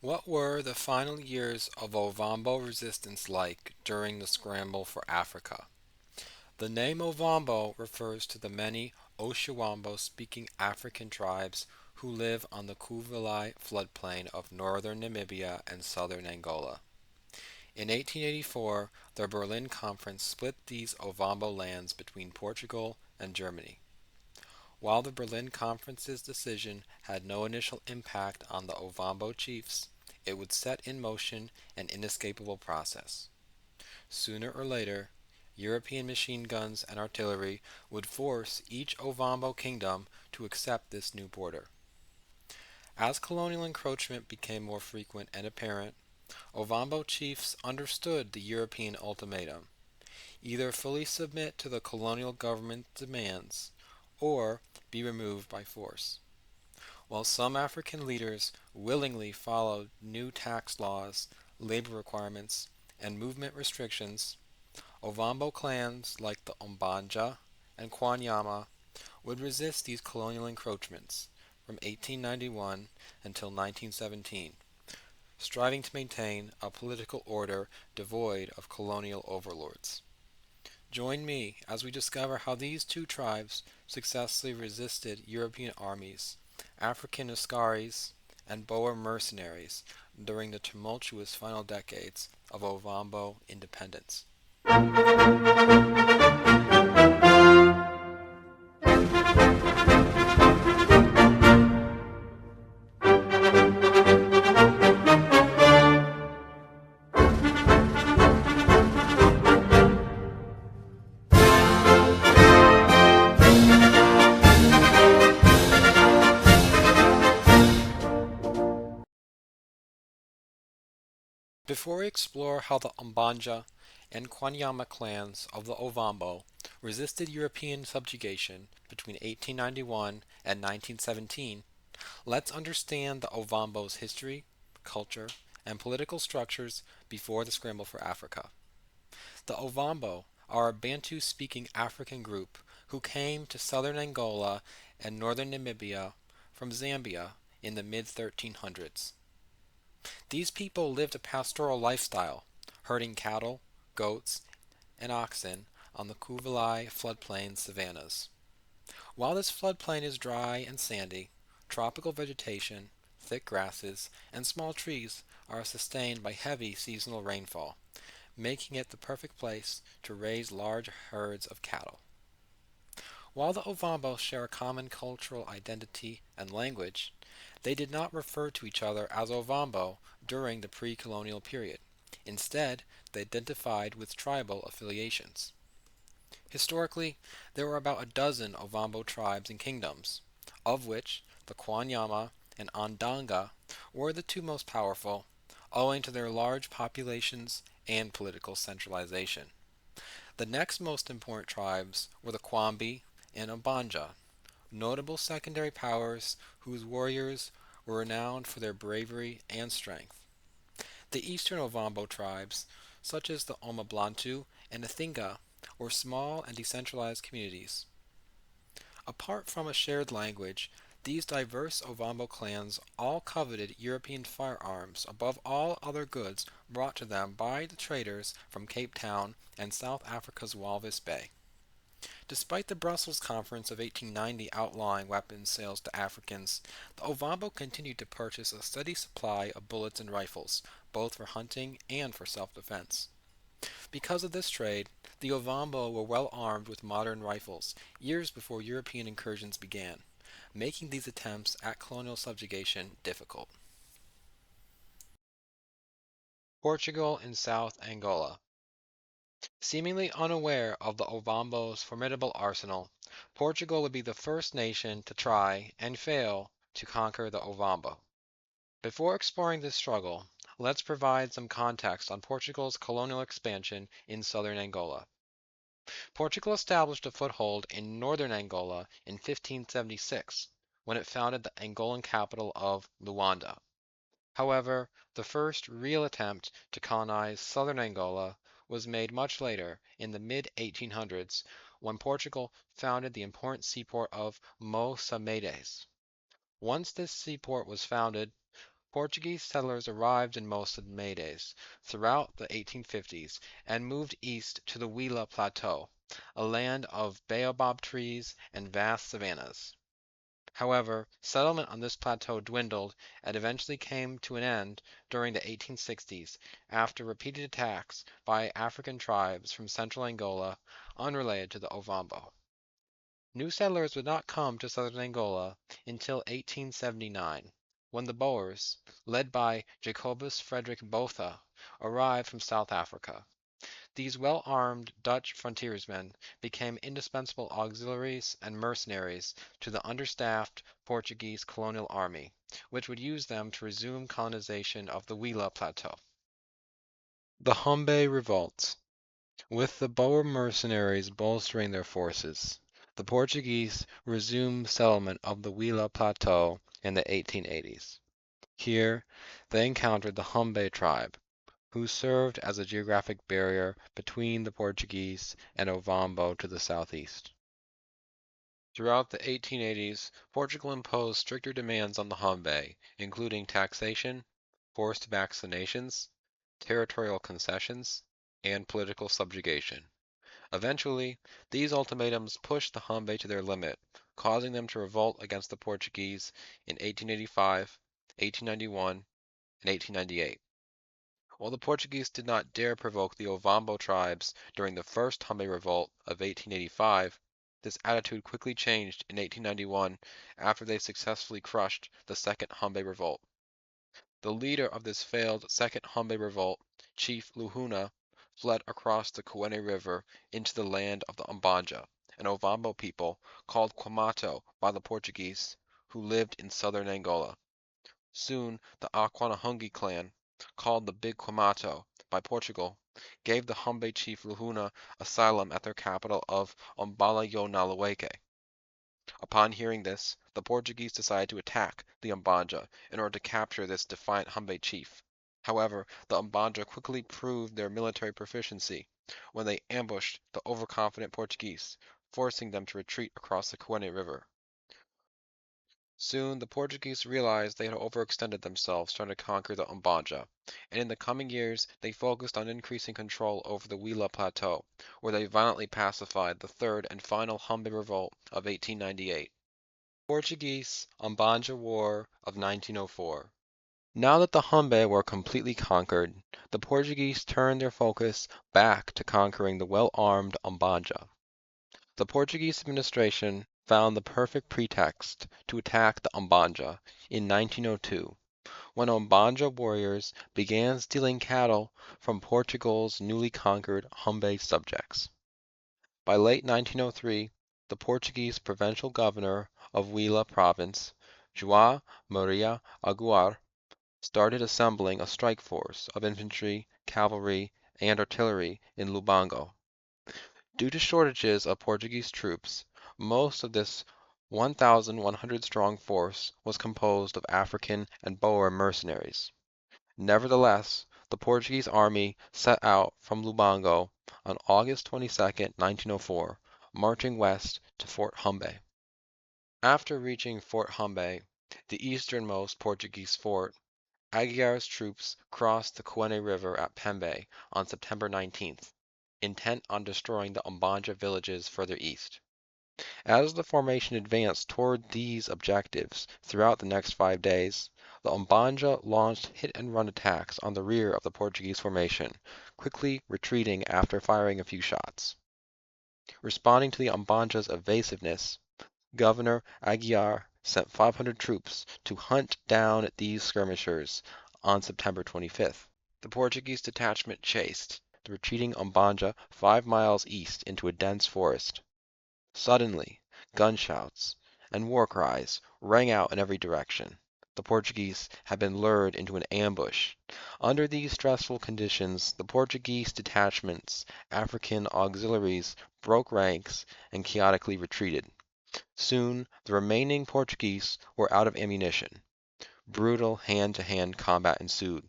What were the final years of Ovambo resistance like during the scramble for Africa? The name Ovambo refers to the many Oshawambo-speaking African tribes who live on the Kuvulai floodplain of northern Namibia and southern Angola. In 1884, the Berlin Conference split these Ovambo lands between Portugal and Germany. While the Berlin Conference's decision had no initial impact on the Ovambo chiefs, it would set in motion an inescapable process. Sooner or later, European machine guns and artillery would force each Ovambo kingdom to accept this new border. As colonial encroachment became more frequent and apparent, Ovambo chiefs understood the European ultimatum: either fully submit to the colonial government's demands, or be removed by force. While some African leaders willingly followed new tax laws, labor requirements, and movement restrictions, Ovambo clans like the Ombandja and Kwanyama would resist these colonial encroachments from 1891 until 1917, striving to maintain a political order devoid of colonial overlords. Join me as we discover how these two tribes successfully resisted European armies, African Askaris, and Boer mercenaries during the tumultuous final decades of Ovambo independence. Before we explore how the Ombandja and Kwanyama clans of the Ovambo resisted European subjugation between 1891 and 1917, let's understand the Ovambo's history, culture, and political structures before the scramble for Africa. The Ovambo are a Bantu-speaking African group who came to southern Angola and northern Namibia from Zambia in the mid-1300s. These people lived a pastoral lifestyle, herding cattle, goats, and oxen on the Kuvulai floodplain savannas. While this floodplain is dry and sandy, tropical vegetation, thick grasses, and small trees are sustained by heavy seasonal rainfall, making it the perfect place to raise large herds of cattle. While the Ovambo share a common cultural identity and language, they did not refer to each other as Ovambo during the pre-colonial period. Instead, they identified with tribal affiliations. Historically, there were about a dozen Ovambo tribes and kingdoms, of which the Kwanyama and Ondanga were the two most powerful, owing to their large populations and political centralization. The next most important tribes were the Kwambi and Ombandja, notable secondary powers whose warriors were renowned for their bravery and strength. The eastern Ovambo tribes, such as the Omablantu and Athinga, were small and decentralized communities. Apart from a shared language, these diverse Ovambo clans all coveted European firearms above all other goods brought to them by the traders from Cape Town and South Africa's Walvis Bay. Despite the Brussels Conference of 1890 outlawing weapons sales to Africans, the Ovambo continued to purchase a steady supply of bullets and rifles, both for hunting and for self-defense. Because of this trade, the Ovambo were well armed with modern rifles years before European incursions began, making these attempts at colonial subjugation difficult. Portugal in South Angola. Seemingly unaware of the Ovambo's formidable arsenal, Portugal would be the first nation to try, and fail, to conquer the Ovambo. Before exploring this struggle, let's provide some context on Portugal's colonial expansion in southern Angola. Portugal established a foothold in northern Angola in 1576, when it founded the Angolan capital of Luanda. However, the first real attempt to colonize southern Angola was made much later, in the mid-1800s, when Portugal founded the important seaport of Moçambique. Once this seaport was founded, Portuguese settlers arrived in most of the Maydays throughout the 1850s and moved east to the Huila Plateau, a land of baobab trees and vast savannas. However, settlement on this plateau dwindled and eventually came to an end during the 1860s after repeated attacks by African tribes from central Angola unrelated to the Ovambo. New settlers would not come to southern Angola until 1879, when the Boers, led by Jacobus Frederick Botha, arrived from South Africa. These well-armed Dutch frontiersmen became indispensable auxiliaries and mercenaries to the understaffed Portuguese colonial army, which would use them to resume colonization of the Huila Plateau. The Hombe Revolt. With the Boer mercenaries bolstering their forces, the Portuguese resumed settlement of the Huila Plateau in the 1880s. Here, they encountered the Hombe tribe, who served as a geographic barrier between the Portuguese and Ovambo to the southeast. Throughout the 1880s, Portugal imposed stricter demands on the Hombe, including taxation, forced vaccinations, territorial concessions, and political subjugation. Eventually, these ultimatums pushed the Hombe to their limit, causing them to revolt against the Portuguese in 1885, 1891, and 1898. While the Portuguese did not dare provoke the Ovambo tribes during the first Hombe revolt of 1885, this attitude quickly changed in 1891 after they successfully crushed the second Hombe revolt. The leader of this failed second Hombe revolt, Chief Luhuna, fled across the Kwanyama River into the land of the Ombandja, an Ovambo people called Quamato by the Portuguese, who lived in southern Angola. Soon the Aquanahungi clan, called the Big Quamato by Portugal, gave the Hombe chief Luhuna asylum at their capital of Ombala-yo-Naleweke. Upon hearing this, the Portuguese decided to attack the Ombandja in order to capture this defiant Hombe chief. However, the Ombandja quickly proved their military proficiency when they ambushed the overconfident Portuguese, forcing them to retreat across the Kwanyama River. Soon the Portuguese realized they had overextended themselves trying to conquer the Ombandja, and in the coming years they focused on increasing control over the Huila Plateau, where they violently pacified the third and final Hombe revolt of 1898. Portuguese-Ombandja War of 1904. Now that the Hombe were completely conquered, the Portuguese turned their focus back to conquering the well-armed Ombandja. The Portuguese administration found the perfect pretext to attack the Ombandja in 1902, when Ombandja warriors began stealing cattle from Portugal's newly conquered Hombe subjects. By late 1903, the Portuguese provincial governor of Huila province, João Maria Aguiar, started assembling a strike force of infantry, cavalry, and artillery in Lubango. Due to shortages of Portuguese troops, most of this 1,100-strong force was composed of African and Boer mercenaries. Nevertheless, the Portuguese army set out from Lubango on August 22, 1904, marching west to Fort Hombe. After reaching Fort Hombe, the easternmost Portuguese fort, Aguiar's troops crossed the Kwanyama River at Pembe on September 19th, intent on destroying the Ombandja villages further east. As the formation advanced toward these objectives throughout the next 5 days, the Ombandja launched hit-and-run attacks on the rear of the Portuguese formation, quickly retreating after firing a few shots. Responding to the Ombandja's evasiveness, Governor Aguiar sent 500 troops to hunt down these skirmishers on September 25th. The Portuguese detachment chased the retreating Ombandja 5 miles east into a dense forest. Suddenly, gunshots and war cries rang out in every direction. The Portuguese had been lured into an ambush. Under these stressful conditions, the Portuguese detachment's African auxiliaries broke ranks and chaotically retreated. Soon, the remaining Portuguese were out of ammunition. Brutal hand-to-hand combat ensued.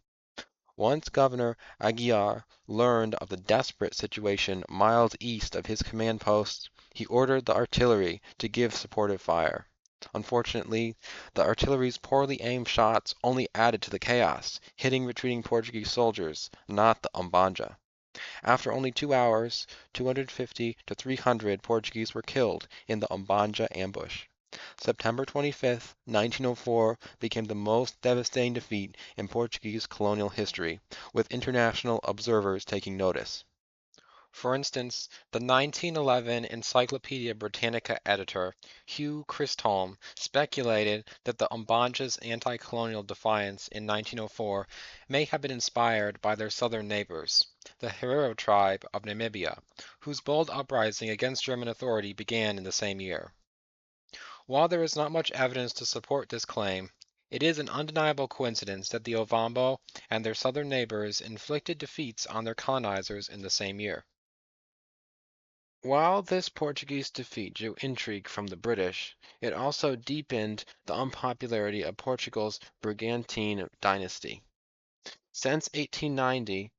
Once Governor Aguiar learned of the desperate situation miles east of his command post, he ordered the artillery to give supportive fire. Unfortunately, the artillery's poorly aimed shots only added to the chaos, hitting retreating Portuguese soldiers, not the Ombanja. After only 2 hours, 250 to 300 Portuguese were killed in the Ombandja ambush. September 25th, 1904 became the most devastating defeat in Portuguese colonial history, with international observers taking notice. For instance, the 1911 Encyclopedia Britannica editor Hugh Chrysholm speculated that the Ombanja's anti-colonial defiance in 1904 may have been inspired by their southern neighbors, the Herero tribe of Namibia, whose bold uprising against German authority began in the same year. While there is not much evidence to support this claim, it is an undeniable coincidence that the Ovambo and their southern neighbors inflicted defeats on their colonizers in the same year. While this Portuguese defeat drew intrigue from the British, it also deepened the unpopularity of Portugal's Brigantine dynasty. Since 1890,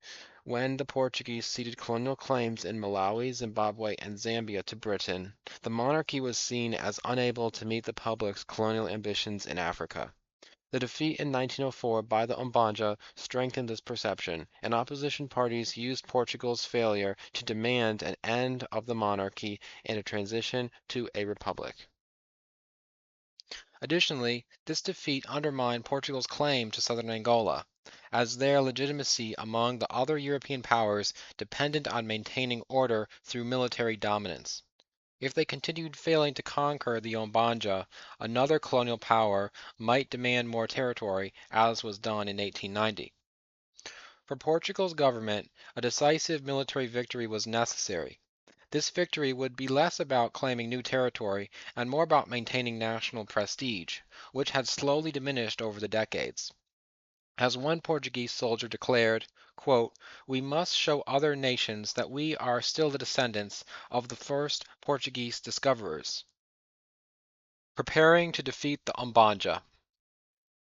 when the Portuguese ceded colonial claims in Malawi, Zimbabwe, and Zambia to Britain, the monarchy was seen as unable to meet the public's colonial ambitions in Africa. The defeat in 1904 by the Ombanja strengthened this perception, and opposition parties used Portugal's failure to demand an end of the monarchy and a transition to a republic. Additionally, this defeat undermined Portugal's claim to southern Angola, as their legitimacy among the other European powers depended on maintaining order through military dominance. If they continued failing to conquer the Ombanja, another colonial power might demand more territory, as was done in 1890. For Portugal's government, a decisive military victory was necessary. This victory would be less about claiming new territory and more about maintaining national prestige, which had slowly diminished over the decades. As one Portuguese soldier declared, quote, "We must show other nations that we are still the descendants of the first Portuguese discoverers." Preparing to defeat the Ombanja.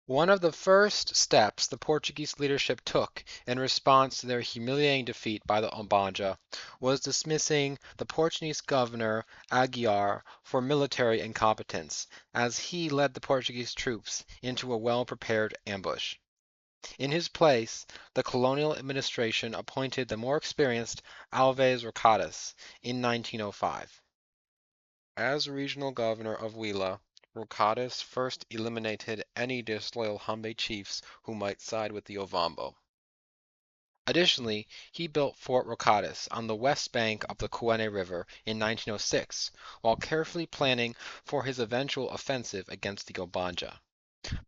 One of the first steps the Portuguese leadership took in response to their humiliating defeat by the Ombanja was dismissing the Portuguese governor Aguiar for military incompetence, as he led the Portuguese troops into a well-prepared ambush. In his place, the colonial administration appointed the more experienced Alves Rocadas in 1905. As regional governor of Huila, Rocadas first eliminated any disloyal Humbe chiefs who might side with the Ovambo. Additionally, he built Fort Rocadas on the west bank of the Quene River in 1906, while carefully planning for his eventual offensive against the Obanja.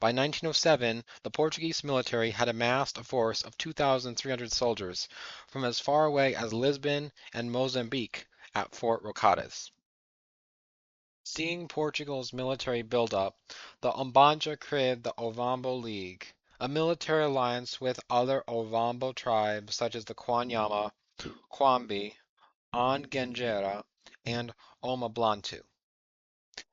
By 1907, the Portuguese military had amassed a force of 2,300 soldiers from as far away as Lisbon and Mozambique at Fort Rocadas. Seeing Portugal's military build-up, the Ombanja created the Ovambo League, a military alliance with other Ovambo tribes such as the Kwanyama, Kwambi, Angengera, and Omablantu.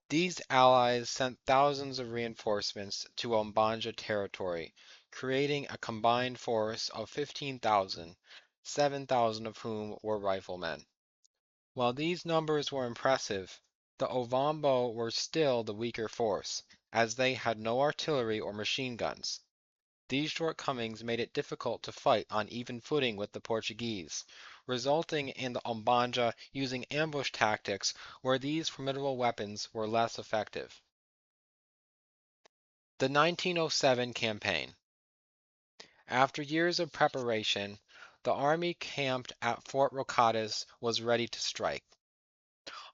These allies sent thousands of reinforcements to Ombanja territory, creating a combined force of 15,000, 7,000 of whom were riflemen. While these numbers were impressive, the Ovambo were still the weaker force, as they had no artillery or machine guns. These shortcomings made it difficult to fight on even footing with the Portuguese, resulting in the Ombanja using ambush tactics where these formidable weapons were less effective. The 1907 campaign. After years of preparation, the army camped at Fort Rocadas was ready to strike.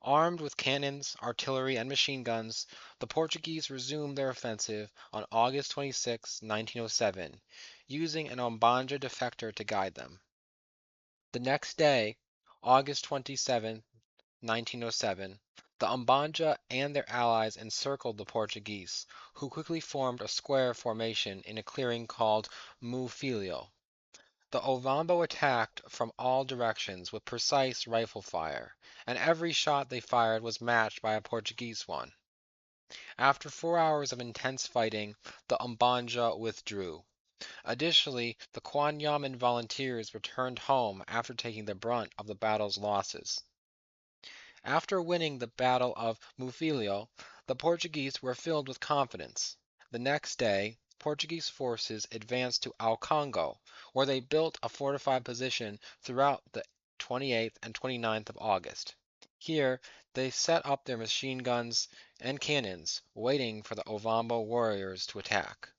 Armed with cannons, artillery, and machine guns, the Portuguese resumed their offensive on August 26, 1907, using an Ombanja defector to guide them. The next day, August 27, 1907, the Ombanja and their allies encircled the Portuguese, who quickly formed a square formation in a clearing called Mufilho. The Ovambo attacked from all directions with precise rifle fire, and every shot they fired was matched by a Portuguese one. After 4 hours of intense fighting, the Ombanja withdrew. Additionally, the Kwanyaman volunteers returned home after taking the brunt of the battle's losses. After winning the Battle of Mufilho, The Portuguese were filled with confidence. The next day, Portuguese forces advanced to Congo, where they built a fortified position throughout the 28th and 29th of August. Here, they set up their machine guns and cannons, waiting for the Ovambo warriors to attack.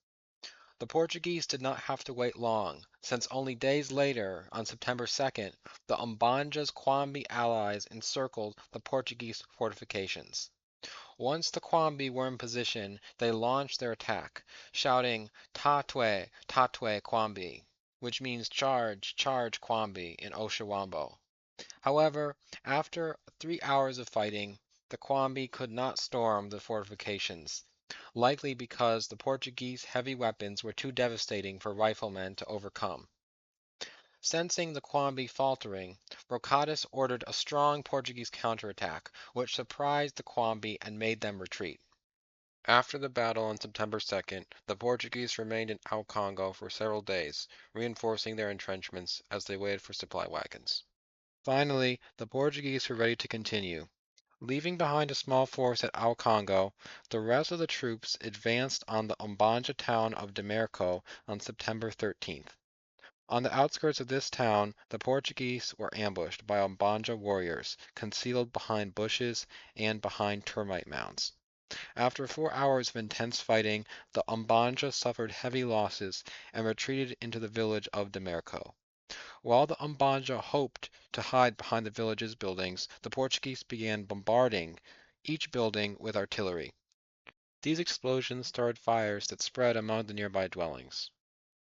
The Portuguese did not have to wait long, since only days later, on September 2nd, the Ombanja's Kwambi allies encircled the Portuguese fortifications. Once the Kwambi were in position, they launched their attack, shouting Tatwe, Tatwe Kwambi, which means charge, charge Kwambi in Oshawambo. However, after 3 hours of fighting, the Kwambi could not storm the fortifications, likely because the Portuguese heavy weapons were too devastating for riflemen to overcome. Sensing the Quambi faltering, Brocadis ordered a strong Portuguese counterattack, which surprised the Quambi and made them retreat. After the battle on September 2nd, the Portuguese remained in Congo for several days, reinforcing their entrenchments as they waited for supply wagons. Finally, the Portuguese were ready to continue. Leaving behind a small force at Congo, the rest of the troops advanced on the Ombanja town of Demerco on September 13th. On the outskirts of this town, the Portuguese were ambushed by Ombandja warriors, concealed behind bushes and behind termite mounds. After 4 hours of intense fighting, the Ombandja suffered heavy losses and retreated into the village of Demerco. While the Ombandja hoped to hide behind the village's buildings, the Portuguese began bombarding each building with artillery. These explosions started fires that spread among the nearby dwellings.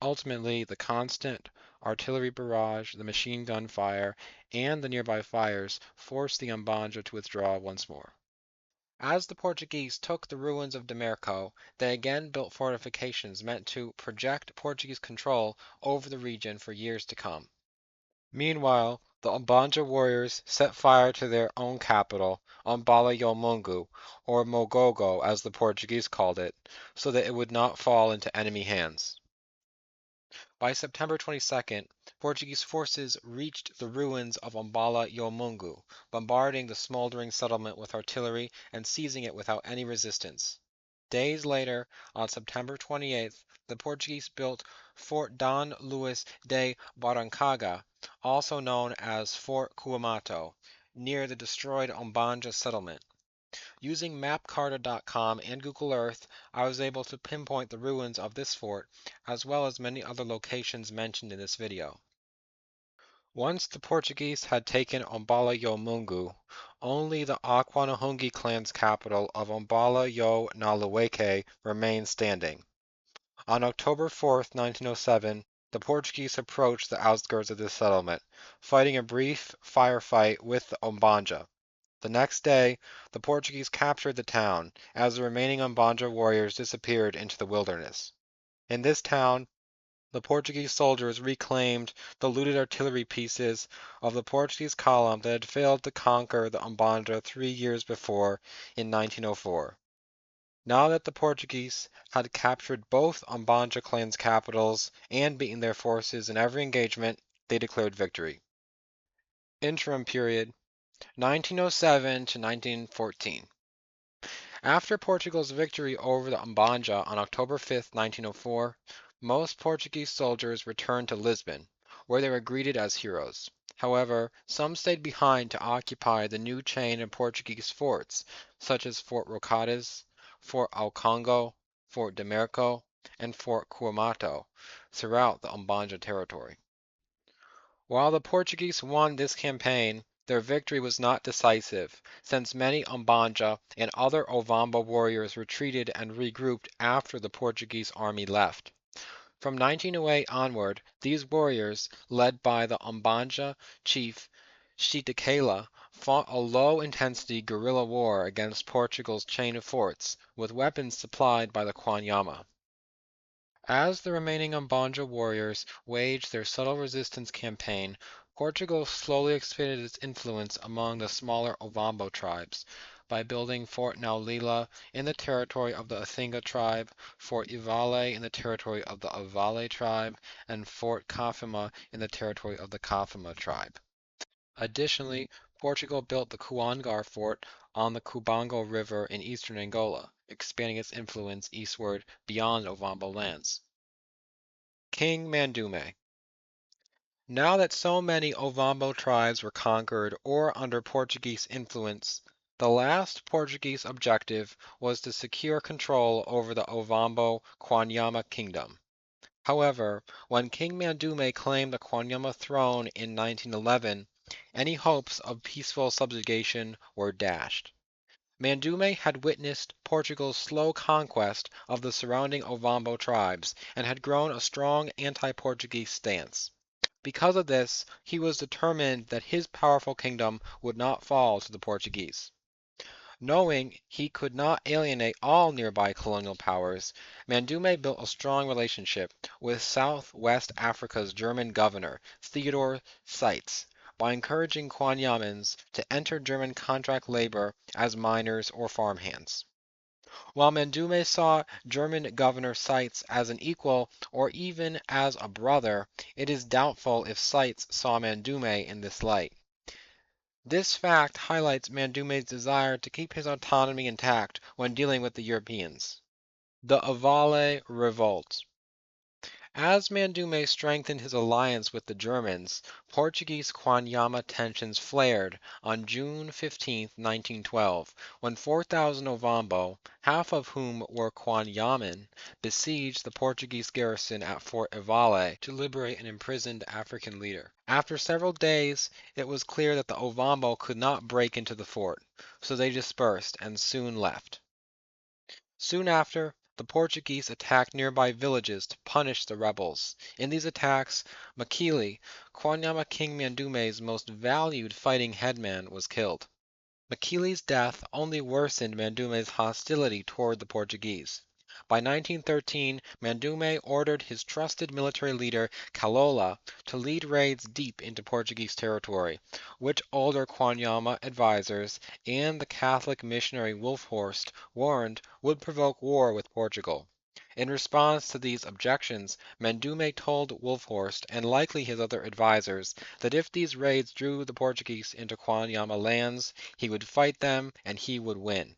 Ultimately, the constant artillery barrage, the machine gun fire, and the nearby fires forced the Ombandja to withdraw once more. As the Portuguese took the ruins of Demerco, they again built fortifications meant to project Portuguese control over the region for years to come. Meanwhile, the Ombandja warriors set fire to their own capital, Ombala Yomungu, or Mogogo as the Portuguese called it, so that it would not fall into enemy hands. By September 22nd, Portuguese forces reached the ruins of Ombala Yomungu, bombarding the smoldering settlement with artillery and seizing it without any resistance. Days later, on September 28th, the Portuguese built Fort Don Luis de Barrancaga, also known as Fort Cuamato, near the destroyed Ombanja settlement. Using mapcarta.com and Google Earth, I was able to pinpoint the ruins of this fort, as well as many other locations mentioned in this video. Once the Portuguese had taken Ombala Yomungu, only the Aquanahungi clan's capital of Ombala Yo Nalueke remained standing. On October 4, 1907, the Portuguese approached the outskirts of this settlement, fighting a brief firefight with the Ombanja. The next day, the Portuguese captured the town, as the remaining Ombandja warriors disappeared into the wilderness. In this town, the Portuguese soldiers reclaimed the looted artillery pieces of the Portuguese column that had failed to conquer the Ombandja 3 years before in 1904. Now that the Portuguese had captured both Ombandja clans' capitals and beaten their forces in every engagement, they declared victory. Interim period 1907 to 1914. After Portugal's victory over the Ombandja on October 5, 1904, most Portuguese soldiers returned to Lisbon, where they were greeted as heroes. However, some stayed behind to occupy the new chain of Portuguese forts, such as Fort Rocades, Fort Alcongo, Fort Demerco, and Fort Cuamato, throughout the Ombandja territory. While the Portuguese won this campaign, their victory was not decisive, since many Ombandja and other Ovambo warriors retreated and regrouped after the Portuguese army left. From 1908 onward, these warriors, led by the Ombandja chief Chitakela, fought a low-intensity guerrilla war against Portugal's chain of forts, with weapons supplied by the Kwanyama. As the remaining Ombandja warriors waged their subtle resistance campaign, Portugal slowly expanded its influence among the smaller Ovambo tribes by building Fort Naulila in the territory of the Athinga tribe, Fort Ivale in the territory of the Avale tribe, and Fort Kafima in the territory of the Kafima tribe. Additionally, Portugal built the Cuangar fort on the Cubango River in eastern Angola, expanding its influence eastward beyond Ovambo lands. King Mandume. Now that so many Ovambo tribes were conquered or under Portuguese influence, the last Portuguese objective was to secure control over the Ovambo Kwanyama kingdom. However, when King Mandume claimed the Kwanyama throne in 1911, any hopes of peaceful subjugation were dashed. Mandume had witnessed Portugal's slow conquest of the surrounding Ovambo tribes and had grown a strong anti-Portuguese stance. Because of this, he was determined that his powerful kingdom would not fall to the Portuguese. Knowing he could not alienate all nearby colonial powers, Mandume built a strong relationship with Southwest Africa's German governor, Theodore Seitz, by encouraging Kwanyamans to enter German contract labor as miners or farmhands. While Mandume saw German Governor Seitz as an equal or even as a brother, it is doubtful if Seitz saw Mandume in this light. This fact highlights Mandume's desire to keep his autonomy intact when dealing with the Europeans. The Avale Revolt. As Mandume strengthened his alliance with the Germans, Portuguese Kwanyama tensions flared on June 15, 1912, when 4,000 Ovambo, half of whom were Kwanyaman, besieged the Portuguese garrison at Fort Avale to liberate an imprisoned African leader. After several days, it was clear that the Ovambo could not break into the fort, so they dispersed and soon left. Soon after, the Portuguese attacked nearby villages to punish the rebels. In these attacks, Makili, Kwanyama King Mandume's most valued fighting headman, was killed. Makili's death only worsened Mandume's hostility toward the Portuguese. By 1913, Mandume ordered his trusted military leader Kalola to lead raids deep into Portuguese territory, which older Kwanyama advisors and the Catholic missionary Wulfhorst warned would provoke war with Portugal. In response to these objections, Mandume told Wulfhorst and likely his other advisors that if these raids drew the Portuguese into Kwanyama lands, he would fight them and he would win.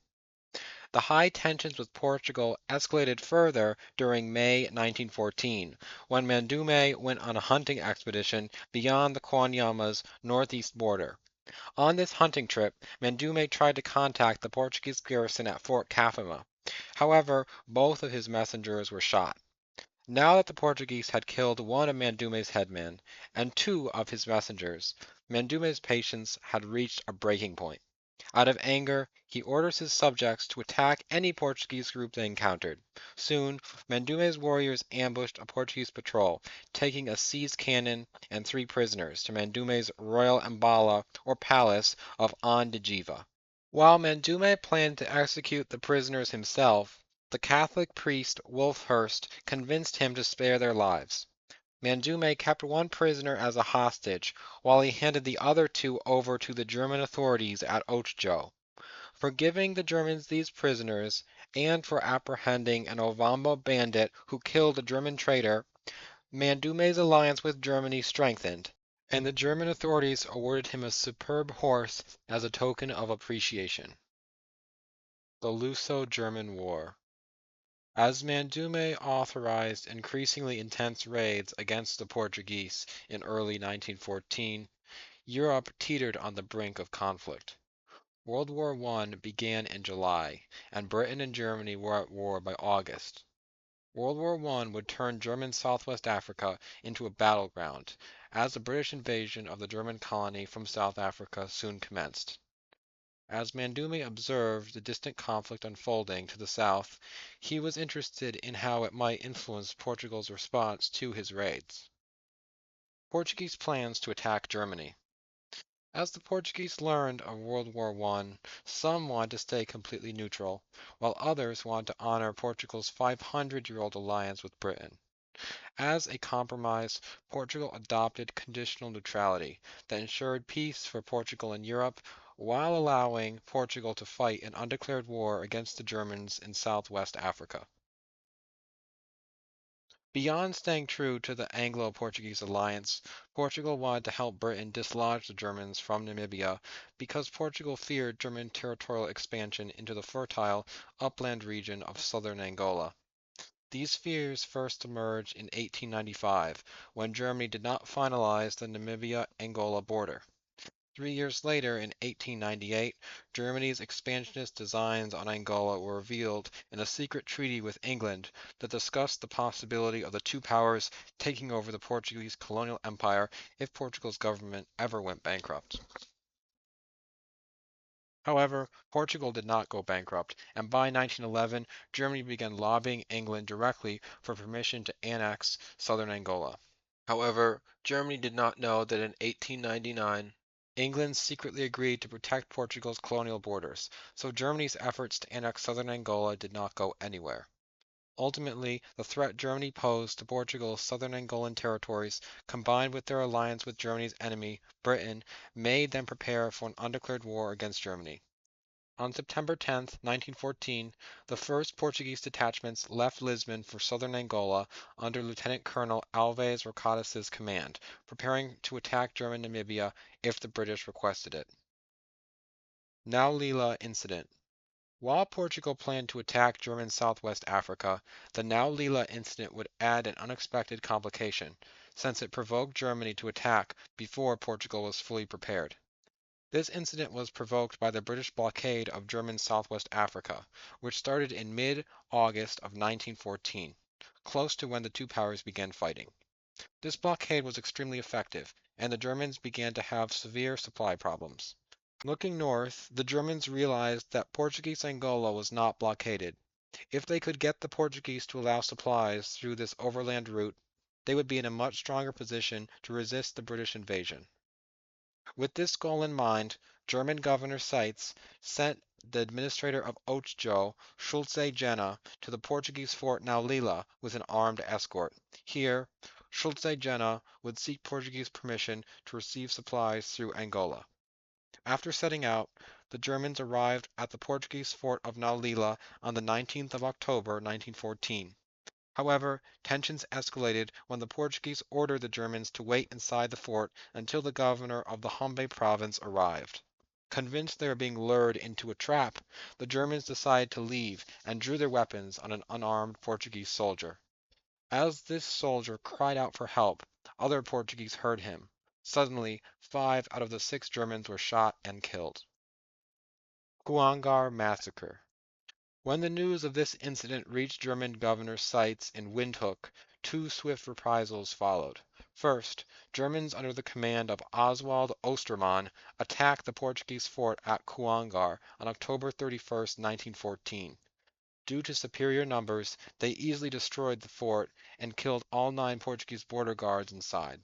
The high tensions with Portugal escalated further during May 1914, when Mandume went on a hunting expedition beyond the Kwanyama's northeast border. On this hunting trip, Mandume tried to contact the Portuguese garrison at Fort Cafama. However, both of his messengers were shot. Now that the Portuguese had killed one of Mandume's headmen and two of his messengers, Mandume's patience had reached a breaking point. Out of anger, he orders his subjects to attack any Portuguese group they encountered. Soon, Mandume's warriors ambushed a Portuguese patrol, taking a seized cannon and three prisoners to Mandume's royal ambala or palace of Ondijiva. While Mandume planned to execute the prisoners himself, the Catholic priest Wulfhurst convinced him to spare their lives. Mandume kept one prisoner as a hostage, while he handed the other two over to the German authorities at Otjo. For giving the Germans these prisoners, and for apprehending an Ovambo bandit who killed a German traitor, Mandume's alliance with Germany strengthened, and the German authorities awarded him a superb horse as a token of appreciation. The Luso-German War. As Mandume authorized increasingly intense raids against the Portuguese in early 1914, Europe teetered on the brink of conflict. World War I began in July, and Britain and Germany were at war by August. World War I would turn German Southwest Africa into a battleground, as the British invasion of the German colony from South Africa soon commenced. As Mandume observed the distant conflict unfolding to the south, he was interested in how it might influence Portugal's response to his raids. Portuguese plans to attack Germany. As the Portuguese learned of World War I, some wanted to stay completely neutral, while others wanted to honor Portugal's 500-year-old alliance with Britain. As a compromise, Portugal adopted conditional neutrality that ensured peace for Portugal and Europe while allowing Portugal to fight an undeclared war against the Germans in southwest Africa. Beyond staying true to the Anglo-Portuguese alliance, Portugal wanted to help Britain dislodge the Germans from Namibia because Portugal feared German territorial expansion into the fertile upland region of southern Angola. These fears first emerged in 1895, when Germany did not finalize the Namibia-Angola border. 3 years later, in 1898, Germany's expansionist designs on Angola were revealed in a secret treaty with England that discussed the possibility of the two powers taking over the Portuguese colonial empire if Portugal's government ever went bankrupt. However, Portugal did not go bankrupt, and by 1911, Germany began lobbying England directly for permission to annex southern Angola. However, Germany did not know that in 1899, England secretly agreed to protect Portugal's colonial borders, so Germany's efforts to annex southern Angola did not go anywhere. Ultimately, the threat Germany posed to Portugal's southern Angolan territories, combined with their alliance with Germany's enemy, Britain, made them prepare for an undeclared war against Germany. On September 10, 1914, the first Portuguese detachments left Lisbon for southern Angola under Lieutenant Colonel Alves Rocadas' command, preparing to attack German Namibia if the British requested it. Naulila Incident. While Portugal planned to attack German Southwest Africa, the Naulila incident would add an unexpected complication, since it provoked Germany to attack before Portugal was fully prepared. This incident was provoked by the British blockade of German Southwest Africa, which started in mid-August of 1914, close to when the two powers began fighting. This blockade was extremely effective, and the Germans began to have severe supply problems. Looking north, the Germans realized that Portuguese Angola was not blockaded. If they could get the Portuguese to allow supplies through this overland route, they would be in a much stronger position to resist the British invasion. With this goal in mind, German Governor Seitz sent the administrator of Ocho, Schulze Jenna, to the Portuguese fort Naulila with an armed escort. Here, Schulze Jenna would seek Portuguese permission to receive supplies through Angola. After setting out, the Germans arrived at the Portuguese fort of Naulila on the 19th of October, 1914. However, tensions escalated when the Portuguese ordered the Germans to wait inside the fort until the governor of the Humbe province arrived. Convinced they were being lured into a trap, the Germans decided to leave and drew their weapons on an unarmed Portuguese soldier. As this soldier cried out for help, other Portuguese heard him. Suddenly, 5 out of the 6 Germans were shot and killed. Kuangar Massacre. When the news of this incident reached German Governor Seitz in Windhoek, two swift reprisals followed. First, Germans under the command of Oswald Ostermann attacked the Portuguese fort at Kuangar on October 31, 1914. Due to superior numbers, they easily destroyed the fort and killed all 9 Portuguese border guards inside.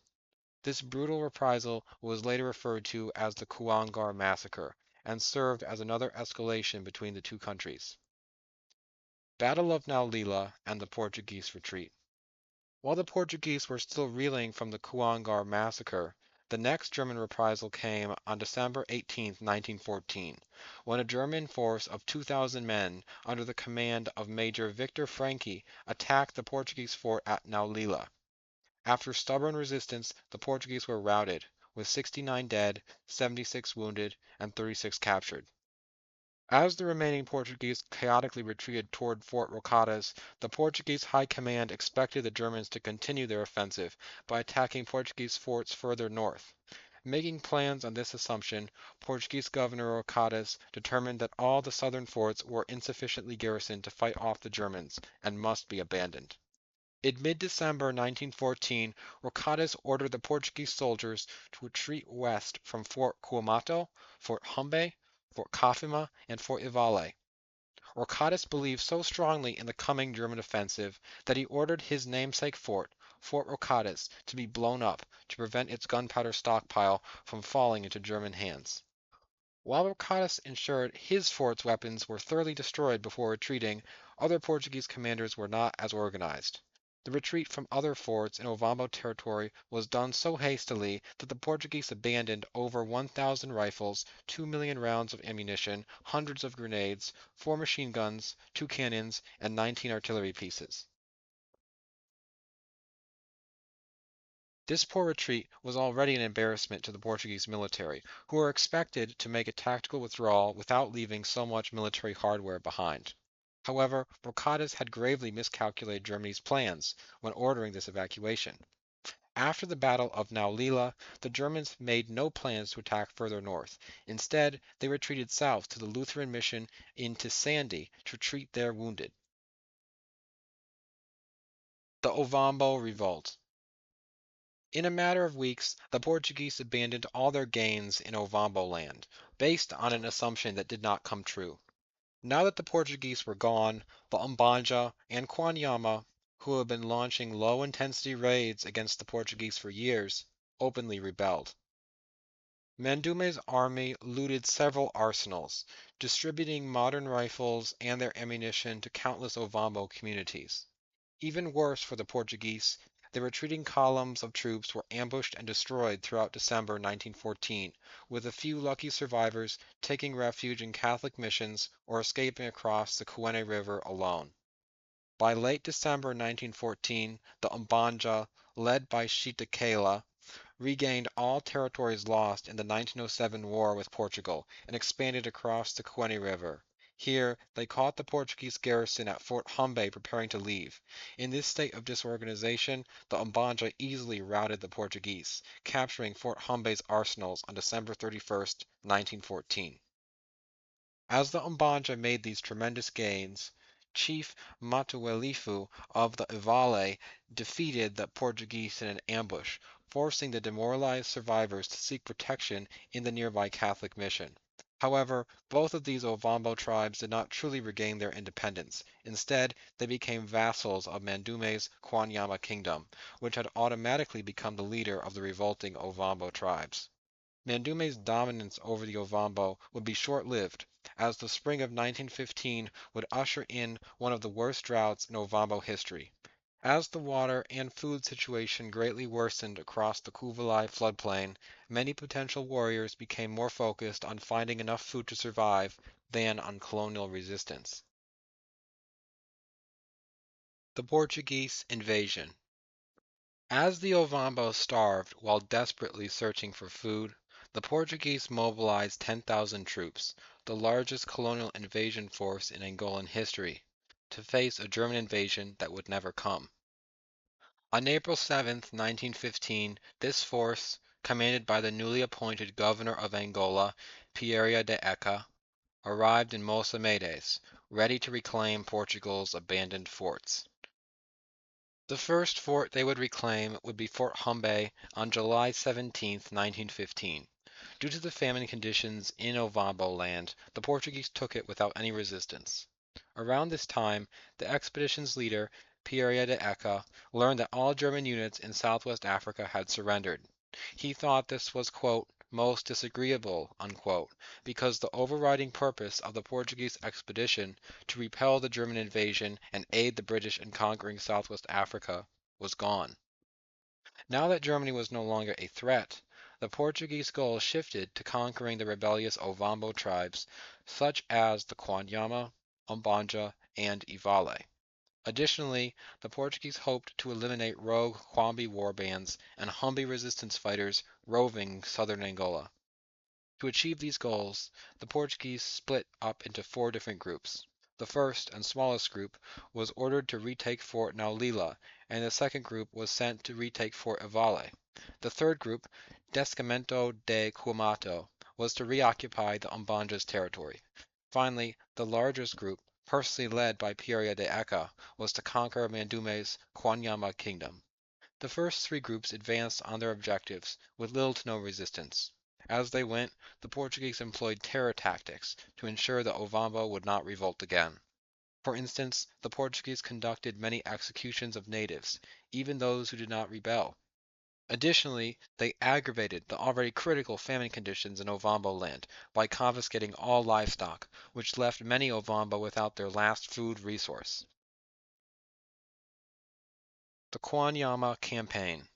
This brutal reprisal was later referred to as the Kuangar Massacre and served as another escalation between the two countries. Battle of Naulila and the Portuguese retreat. While the Portuguese were still reeling from the Kuangar massacre, the next German reprisal came on December 18, 1914, when a German force of 2,000 men under the command of Major Victor Franke attacked the Portuguese fort at Naulila. After stubborn resistance, the Portuguese were routed, with 69 dead, 76 wounded, and 36 captured. As the remaining Portuguese chaotically retreated toward Fort Rocadas, the Portuguese high command expected the Germans to continue their offensive by attacking Portuguese forts further north. Making plans on this assumption, Portuguese Governor Rocadas determined that all the southern forts were insufficiently garrisoned to fight off the Germans and must be abandoned. In mid-December 1914, Rocadas ordered the Portuguese soldiers to retreat west from Fort Cuamato, Fort Humbe, Fort Kafima, and Fort Ivale. Rocadas believed so strongly in the coming German offensive that he ordered his namesake fort, Fort Rocadas, to be blown up to prevent its gunpowder stockpile from falling into German hands. While Rocadas ensured his fort's weapons were thoroughly destroyed before retreating, other Portuguese commanders were not as organized. The retreat from other forts in Ovambo territory was done so hastily that the Portuguese abandoned over 1,000 rifles, 2 million rounds of ammunition, hundreds of grenades, 4 machine guns, 2 cannons, and 19 artillery pieces. This poor retreat was already an embarrassment to the Portuguese military, who were expected to make a tactical withdrawal without leaving so much military hardware behind. However, Brocades had gravely miscalculated Germany's plans when ordering this evacuation. After the Battle of Naulila, the Germans made no plans to attack further north. Instead, they retreated south to the Lutheran mission in Tisandi to treat their wounded. The Ovambo Revolt. In a matter of weeks, the Portuguese abandoned all their gains in Ovambo land, based on an assumption that did not come true. Now that the Portuguese were gone, the Ombandja and Kwanyama, who had been launching low-intensity raids against the Portuguese for years, openly rebelled. Mandume's army looted several arsenals, distributing modern rifles and their ammunition to countless Ovambo communities. Even worse for the Portuguese, the retreating columns of troops were ambushed and destroyed throughout December 1914, with a few lucky survivors taking refuge in Catholic missions or escaping across the Quene River alone. By late December 1914, the Ombandja, led by Chitakela, regained all territories lost in the 1907 war with Portugal and expanded across the Quene River. Here, they caught the Portuguese garrison at Fort Humbe preparing to leave. In this state of disorganization, the Ombanja easily routed the Portuguese, capturing Fort Humbe's arsenals on December 31st, 1914. As the Ombanja made these tremendous gains, Chief Matuelifu of the Ivale defeated the Portuguese in an ambush, forcing the demoralized survivors to seek protection in the nearby Catholic mission. However, both of these Ovambo tribes did not truly regain their independence. Instead, they became vassals of Mandume's Kwanyama kingdom, which had automatically become the leader of the revolting Ovambo tribes. Mandume's dominance over the Ovambo would be short-lived, as the spring of 1915 would usher in one of the worst droughts in Ovambo history. As the water and food situation greatly worsened across the Kuvalai floodplain, many potential warriors became more focused on finding enough food to survive than on colonial resistance. The Portuguese invasion. As the Ovambo starved while desperately searching for food, the Portuguese mobilized 10,000 troops, the largest colonial invasion force in Angolan history, to face a German invasion that would never come. On April 7, 1915, this force, commanded by the newly appointed governor of Angola, Pereira de Eca, arrived in Mossamedes, ready to reclaim Portugal's abandoned forts. The first fort they would reclaim would be Fort Humbe on July 17, 1915. Due to the famine conditions in Ovambo land, the Portuguese took it without any resistance. Around this time, the expedition's leader, Pereira de Eca, learned that all German units in southwest Africa had surrendered. He thought this was, quote, most disagreeable, unquote, because the overriding purpose of the Portuguese expedition to repel the German invasion and aid the British in conquering southwest Africa was gone. Now that Germany was no longer a threat, the Portuguese goal shifted to conquering the rebellious Ovambo tribes, such as the Kwanyama, Ombanja, and Ivale. Additionally, the Portuguese hoped to eliminate rogue Kwambi warbands and Humbi resistance fighters roving southern Angola. To achieve these goals, the Portuguese split up into four different groups. The first and smallest group was ordered to retake Fort Naulila, and the second group was sent to retake Fort Ivale. The third group, Descamento de Cuamato, was to reoccupy the Ombanja's territory. Finally, the largest group, personally led by Pereira de Eca, was to conquer Mandume's Kwanyama kingdom. The first three groups advanced on their objectives with little to no resistance. As they went, the Portuguese employed terror tactics to ensure the Ovambo would not revolt again. For instance, the Portuguese conducted many executions of natives, even those who did not rebel. Additionally, they aggravated the already critical famine conditions in Ovambo land by confiscating all livestock, which left many Ovambo without their last food resource. The Kwanyama Campaign.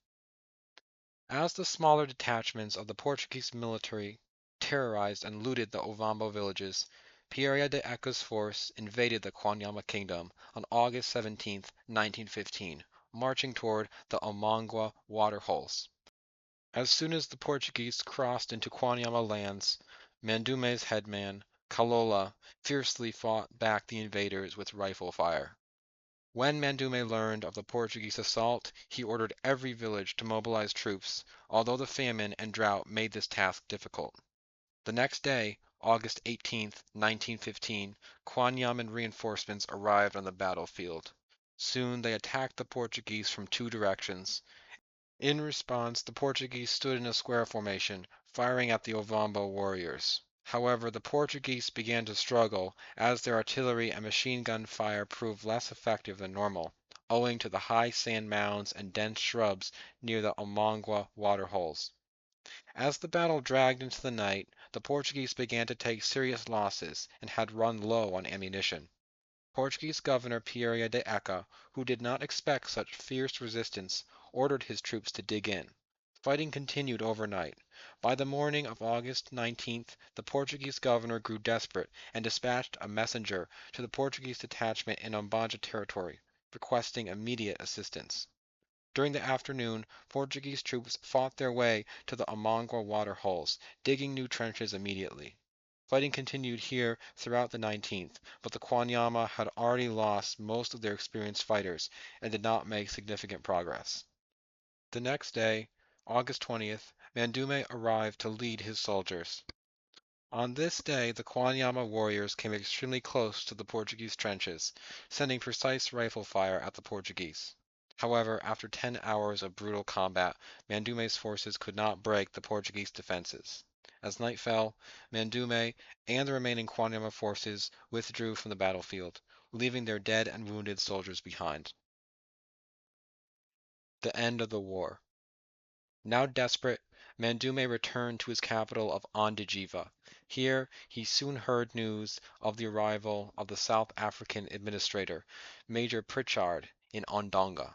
As the smaller detachments of the Portuguese military terrorized and looted the Ovambo villages, Pereira de Eca's force invaded the Kwanyama kingdom on August 17, 1915, marching toward the Omangwa waterholes. As soon as the Portuguese crossed into Kwanyama lands, Mandume's headman, Kalola, fiercely fought back the invaders with rifle fire. When Mandume learned of the Portuguese assault, he ordered every village to mobilize troops, although the famine and drought made this task difficult. The next day, August 18th, 1915, Kwanyaman reinforcements arrived on the battlefield. Soon they attacked the Portuguese from two directions. In response, the Portuguese stood in a square formation, firing at the Ovambo warriors. However, the Portuguese began to struggle as their artillery and machine gun fire proved less effective than normal, owing to the high sand mounds and dense shrubs near the Omangwa waterholes. As the battle dragged into the night, the Portuguese began to take serious losses and had run low on ammunition. Portuguese Governor Pereira de Eca, who did not expect such fierce resistance, ordered his troops to dig in. Fighting continued overnight. By the morning of August 19th, the Portuguese governor grew desperate and dispatched a messenger to the Portuguese detachment in Ombandja territory, requesting immediate assistance. During the afternoon, Portuguese troops fought their way to the Omangwa water holes, digging new trenches immediately. Fighting continued here throughout the 19th, but the Kwanyama had already lost most of their experienced fighters and did not make significant progress. The next day, August 20th, Mandume arrived to lead his soldiers. On this day the Kwanyama warriors came extremely close to the Portuguese trenches, sending precise rifle fire at the Portuguese. However, after 10 hours of brutal combat, Mandume's forces could not break the Portuguese defenses. As night fell, Mandume and the remaining Kwanyama forces withdrew from the battlefield, leaving their dead and wounded soldiers behind. The end of the war. Now desperate, Mandume returned to his capital of Ondajiva. Here he soon heard news of the arrival of the South African administrator, Major Pritchard, in Ondonga.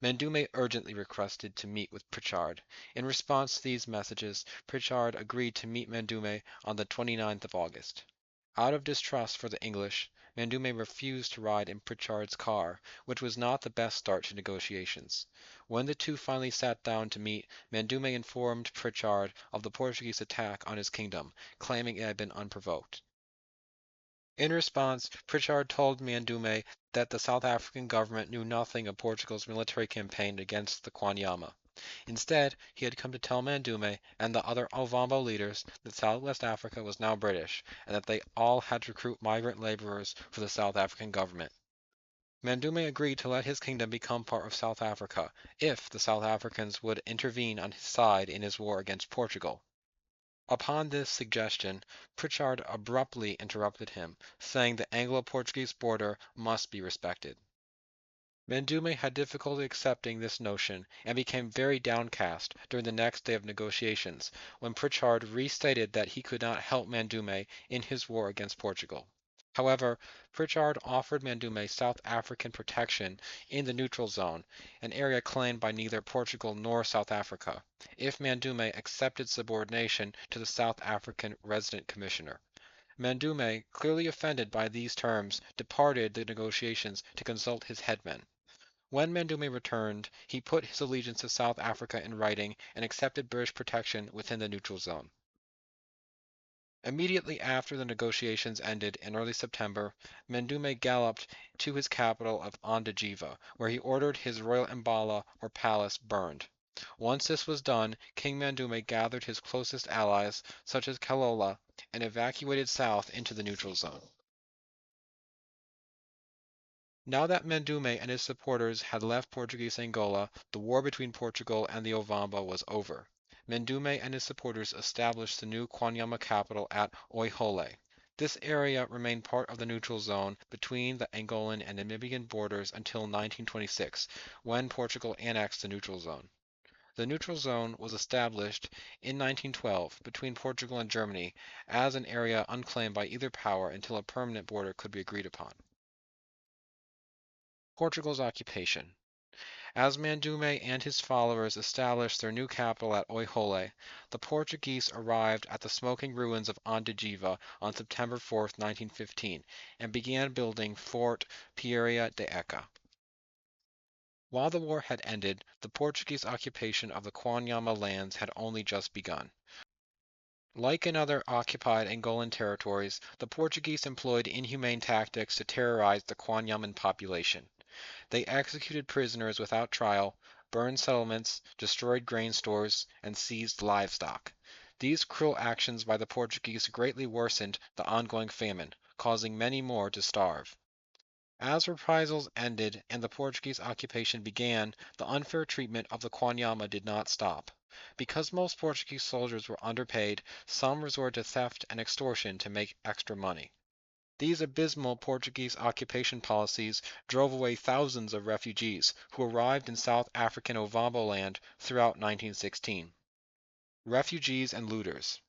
Mandume urgently requested to meet with Pritchard. In response to these messages, Pritchard agreed to meet Mandume on the 29th of August. Out of distrust for the English, Mandume refused to ride in Pritchard's car, which was not the best start to negotiations. When the two finally sat down to meet, Mandume informed Pritchard of the Portuguese attack on his kingdom, claiming it had been unprovoked. In response, Pritchard told Mandume that the South African government knew nothing of Portugal's military campaign against the Kwanyama. Instead, he had come to tell Mandume and the other Ovambo leaders that Southwest Africa was now British, and that they all had to recruit migrant laborers for the South African government. Mandume agreed to let his kingdom become part of South Africa if the South Africans would intervene on his side in his war against Portugal. Upon this suggestion, Pritchard abruptly interrupted him, saying the Anglo-Portuguese border must be respected. Mandume had difficulty accepting this notion and became very downcast during the next day of negotiations, when Pritchard restated that he could not help Mandume in his war against Portugal. However, Pritchard offered Mandume South African protection in the neutral zone, an area claimed by neither Portugal nor South Africa, if Mandume accepted subordination to the South African resident commissioner. Mandume, clearly offended by these terms, departed the negotiations to consult his headmen. When Mandume returned, he put his allegiance to South Africa in writing and accepted British protection within the neutral zone. Immediately after the negotiations ended in early September, Mandume galloped to his capital of Ondajiva, where he ordered his royal imbala or palace burned. Once this was done, King Mandume gathered his closest allies, such as Kalola, and evacuated south into the neutral zone. Now that Mandume and his supporters had left Portuguese Angola, the war between Portugal and the Ovambo was over. Mandume and his supporters established the new Kwanyama capital at Oihole. This area remained part of the neutral zone between the Angolan and Namibian borders until 1926, when Portugal annexed the neutral zone. The neutral zone was established in 1912 between Portugal and Germany as an area unclaimed by either power until a permanent border could be agreed upon. Portugal's occupation. As Mandume and his followers established their new capital at Oihole, the Portuguese arrived at the smoking ruins of Ondajiva on September 4, 1915, and began building Fort Pereira de Eca. While the war had ended, the Portuguese occupation of the Kwanyama lands had only just begun. Like in other occupied Angolan territories, the Portuguese employed inhumane tactics to terrorize the Kwanyaman population. They executed prisoners without trial, burned settlements, destroyed grain stores, and seized livestock. These cruel actions by the Portuguese greatly worsened the ongoing famine, causing many more to starve. As reprisals ended and the Portuguese occupation began, the unfair treatment of the Kwanyama did not stop. Because most Portuguese soldiers were underpaid, some resorted to theft and extortion to make extra money. These abysmal Portuguese occupation policies drove away thousands of refugees who arrived in South African Ovambo land throughout 1916. Refugees and looters.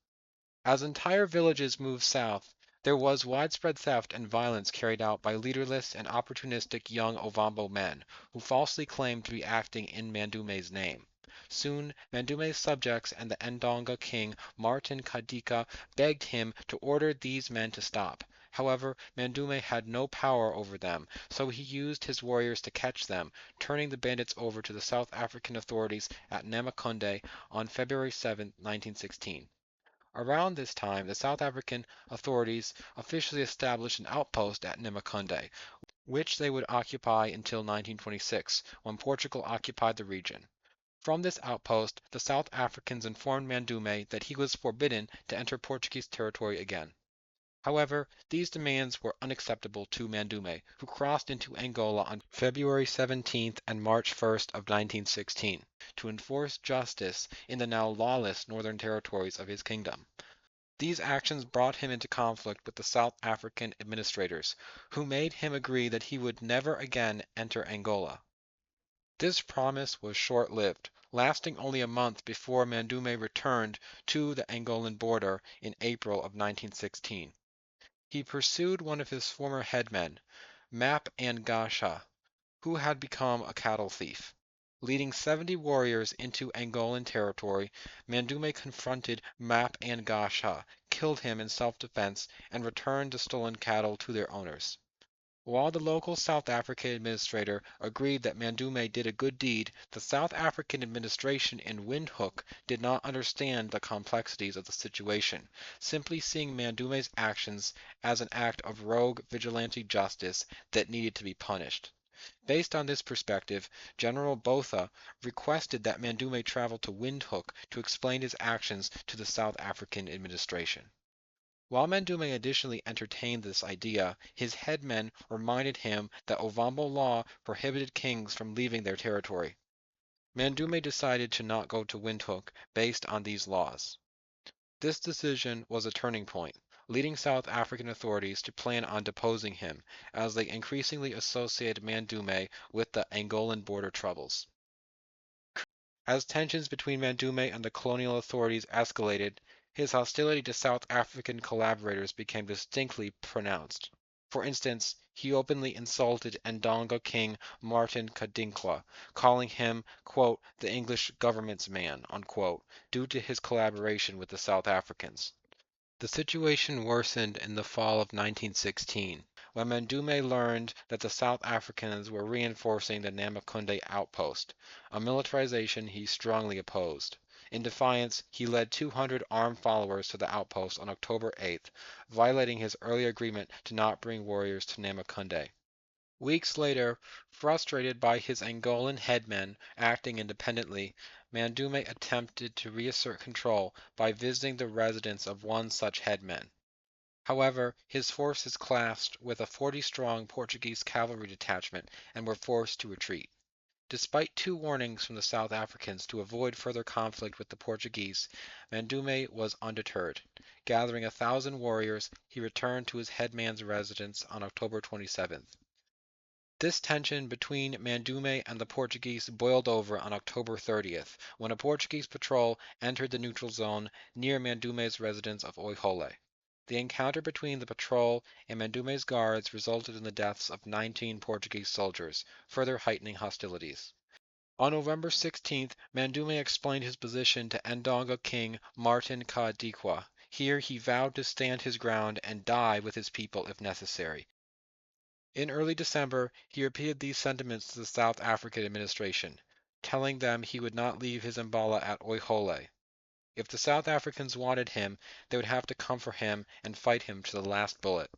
As entire villages moved south, there was widespread theft and violence carried out by leaderless and opportunistic young Ovambo men who falsely claimed to be acting in Mandume's name. Soon, Mandume's subjects and the Ndonga king Martin Kadika begged him to order these men to stop. However, Mandume had no power over them, so he used his warriors to catch them, turning the bandits over to the South African authorities at Namakunde on February 7, 1916. Around this time, the South African authorities officially established an outpost at Namakunde, which they would occupy until 1926, when Portugal occupied the region. From this outpost, the South Africans informed Mandume that he was forbidden to enter Portuguese territory again. However, these demands were unacceptable to Mandume, who crossed into Angola on February 17th and March 1st of 1916 to enforce justice in the now lawless northern territories of his kingdom. These actions brought him into conflict with the South African administrators, who made him agree that he would never again enter Angola. This promise was short-lived, lasting only a month before Mandume returned to the Angolan border in April of 1916. He pursued one of his former headmen, Map Angasha, who had become a cattle thief. Leading 70 warriors into Angolan territory, Mandume confronted Map Angasha, killed him in self-defense, and returned the stolen cattle to their owners. While the local South African administrator agreed that Mandume did a good deed, the South African administration in Windhoek did not understand the complexities of the situation, simply seeing Mandume's actions as an act of rogue vigilante justice that needed to be punished. Based on this perspective, General Botha requested that Mandume travel to Windhoek to explain his actions to the South African administration. While Mandume additionally entertained this idea, his headmen reminded him that Ovambo law prohibited kings from leaving their territory. Mandume decided to not go to Windhoek based on these laws. This decision was a turning point, leading South African authorities to plan on deposing him, as they increasingly associated Mandume with the Angolan border troubles. As tensions between Mandume and the colonial authorities escalated, his hostility to South African collaborators became distinctly pronounced. For instance, he openly insulted Ndonga King Martin Kadinkwa, calling him, quote, the English government's man, unquote, due to his collaboration with the South Africans. The situation worsened in the fall of 1916, when Mandume learned that the South Africans were reinforcing the Namakunde outpost, a militarization he strongly opposed. In defiance, he led 200 armed followers to the outpost on October 8th, violating his earlier agreement to not bring warriors to Namakunde. Weeks later, frustrated by his Angolan headmen acting independently, Mandume attempted to reassert control by visiting the residence of one such headman. However, his forces clashed with a 40-strong Portuguese cavalry detachment and were forced to retreat. Despite two warnings from the South Africans to avoid further conflict with the Portuguese, Mandume was undeterred. Gathering 1,000 warriors, he returned to his headman's residence on October 27th. This tension between Mandume and the Portuguese boiled over on October 30th, when a Portuguese patrol entered the neutral zone near Mandume's residence of Oihole. The encounter between the patrol and Mandume's guards resulted in the deaths of 19 Portuguese soldiers, further heightening hostilities. On November 16th, Mandume explained his position to Ndonga King Martin Kadikwa. Here he vowed to stand his ground and die with his people if necessary. In early December, he repeated these sentiments to the South African administration, telling them he would not leave his Mbala at Oihole. If the South Africans wanted him, they would have to come for him and fight him to the last bullet.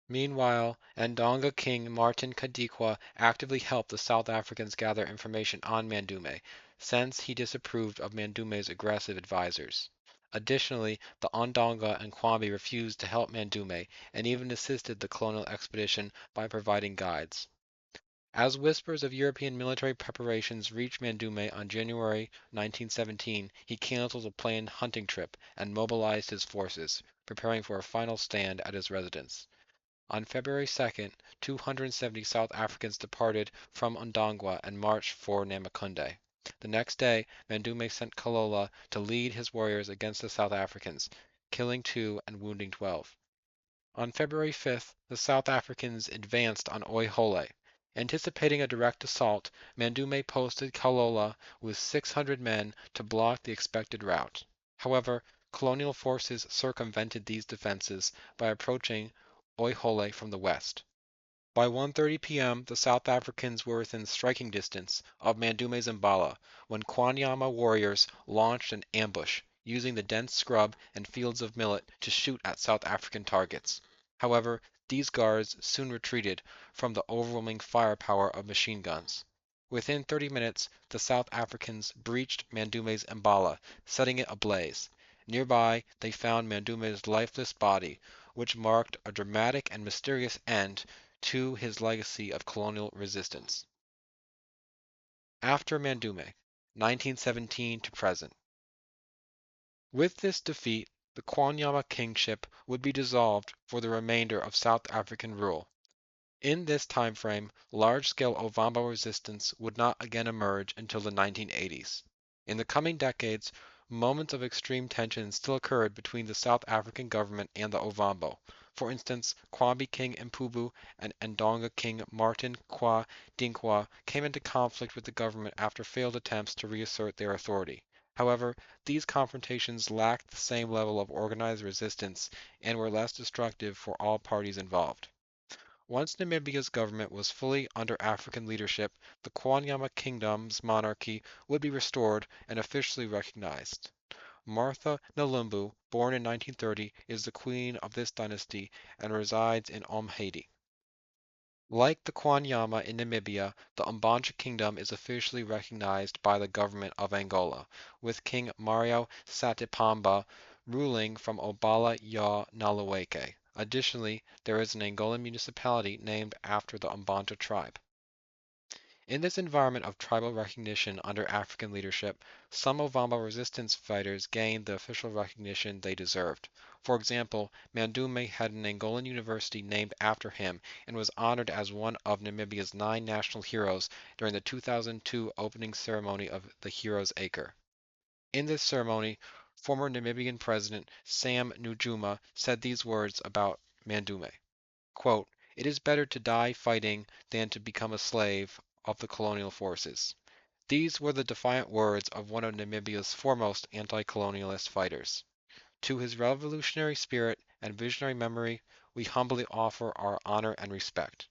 Meanwhile, Ndonga King Martin Kadikwa actively helped the South Africans gather information on Mandume, since he disapproved of Mandume's aggressive advisors. Additionally, the Ondonga and Kwambi refused to help Mandume and even assisted the colonial expedition by providing guides. As whispers of European military preparations reached Mandume on January 1917, he canceled a planned hunting trip and mobilized his forces, preparing for a final stand at his residence. On February 2nd, 270 South Africans departed from Ondangwa and marched for Namakunde. The next day, Mandume sent Kalola to lead his warriors against the South Africans, killing 2 and wounding 12. On February 5th, the South Africans advanced on Oihole. Anticipating a direct assault, Mandume posted Kalola with 600 men to block the expected route. However, colonial forces circumvented these defenses by approaching Oihole from the west. By 1:30 p.m., the South Africans were within striking distance of Mandume's Mbala when Kwanyama warriors launched an ambush, using the dense scrub and fields of millet to shoot at South African targets. However, these guards soon retreated from the overwhelming firepower of machine guns. Within 30 minutes, the South Africans breached Mandume's Mbala, setting it ablaze. Nearby, they found Mandume's lifeless body, which marked a dramatic and mysterious end to his legacy of colonial resistance. After Mandume, 1917 to present. With this defeat, the Kwanyama kingship would be dissolved for the remainder of South African rule. In this time frame, large-scale Ovambo resistance would not again emerge until the 1980s. In the coming decades, moments of extreme tension still occurred between the South African government and the Ovambo. For instance, Kwambi King Mpubu and Ndonga King Martin Kwa Dinkwa came into conflict with the government after failed attempts to reassert their authority. However, these confrontations lacked the same level of organized resistance and were less destructive for all parties involved. Once Namibia's government was fully under African leadership, the Kwanyama Kingdom's monarchy would be restored and officially recognized. Martha Nalumbu, born in 1930, is the queen of this dynasty and resides in Omhedi. Like the Kwanyama in Namibia, the Ombandja Kingdom is officially recognized by the government of Angola, with King Mario Satipamba ruling from Obala ya Naleweke. Additionally, there is an Angolan municipality named after the Ombandja tribe. In this environment of tribal recognition under African leadership, some Ovambo resistance fighters gained the official recognition they deserved. For example, Mandume had an Angolan university named after him and was honored as one of Namibia's 9 national heroes during the 2002 opening ceremony of the Heroes Acre. In this ceremony, former Namibian President Sam Nujuma said these words about Mandume. Quote, "It is better to die fighting than to become a slave of the colonial forces." These were the defiant words of one of Namibia's foremost anti-colonialist fighters. To his revolutionary spirit and visionary memory, we humbly offer our honor and respect.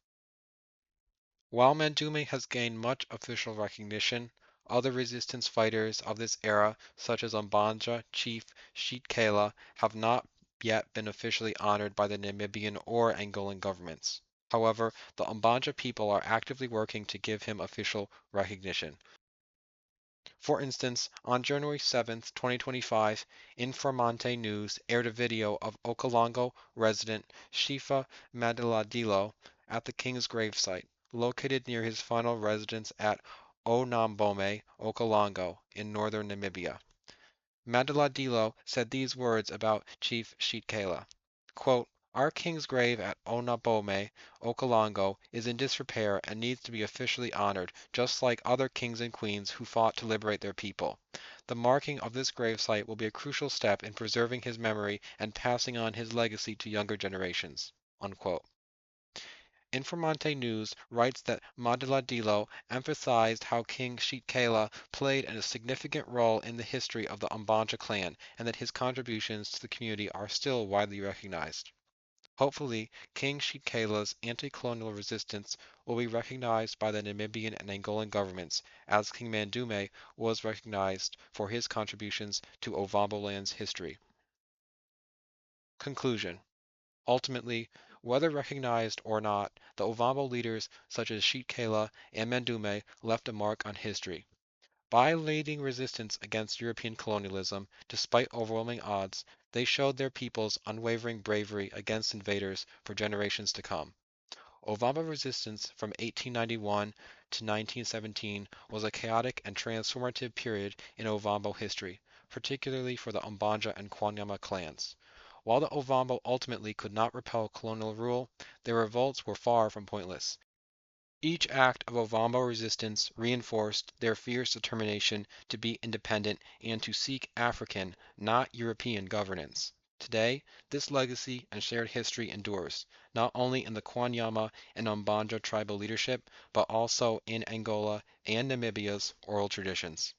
While Mandume has gained much official recognition, other resistance fighters of this era, such as Ombandja Chief Sheet have not yet been officially honored by the Namibian or Angolan governments. However, the Ombandja people are actively working to give him official recognition. For instance, on January 7, 2025, Informante News aired a video of Okalongo resident Shifa Madiladilo at the king's gravesite, located near his final residence at Onambome, Okalongo, in northern Namibia. Madiladilo said these words about Chief Sheetkela. Quote, "Our king's grave at Onabome, Okalongo, is in disrepair and needs to be officially honored, just like other kings and queens who fought to liberate their people. The marking of this gravesite will be a crucial step in preserving his memory and passing on his legacy to younger generations." Unquote. Informante News writes that Madiladilo emphasized how King Sheetkela played a significant role in the history of the Ombandja clan and that his contributions to the community are still widely recognized. Hopefully, King Shikela's anti-colonial resistance will be recognized by the Namibian and Angolan governments, as King Mandume was recognized for his contributions to Ovamboland's history. Conclusion. Ultimately, whether recognized or not, the Ovambo leaders such as Shikela and Mandume left a mark on history. By leading resistance against European colonialism, despite overwhelming odds, they showed their people's unwavering bravery against invaders for generations to come. Ovambo resistance from 1891 to 1917 was a chaotic and transformative period in Ovambo history, particularly for the Ombandja and Kwanyama clans. While the Ovambo ultimately could not repel colonial rule, their revolts were far from pointless. Each act of Ovambo resistance reinforced their fierce determination to be independent and to seek African, not European governance. Today, this legacy and shared history endures, not only in the Kwanyama and Ombandja tribal leadership, but also in Angola and Namibia's oral traditions.